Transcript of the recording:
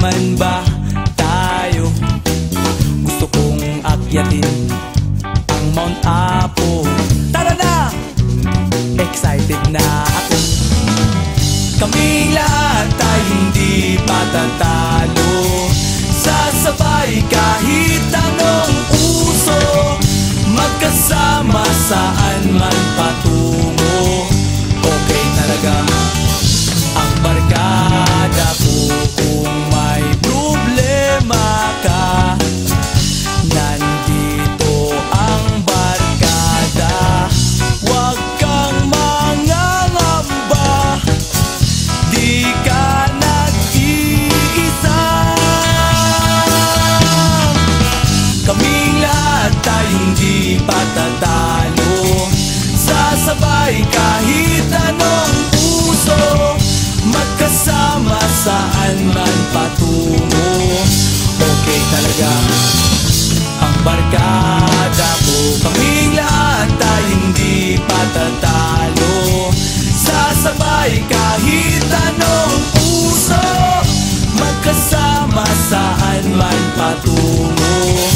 naman ba tayo? Gusto kong akyatin ang Mount Apo. Tara na! Excited na ako. Kaming lahat ay hindi patatalo. Sasabay kahit anong uso, magkasama saan man patungo. Okay talaga ang barkada ko. Kung may problema ka, nandito ang barkada. Huwag kang mangangamba, di ka nag-iisa. Kaming lahat ay hindi patatalo. Sasabay kahit anong puso, magkasama saan man patungo. Okay talaga ang barkada ko. Kaming lahat ay hindi patatalo. Sasabay kahit anong puso, magkasama saan man patungo.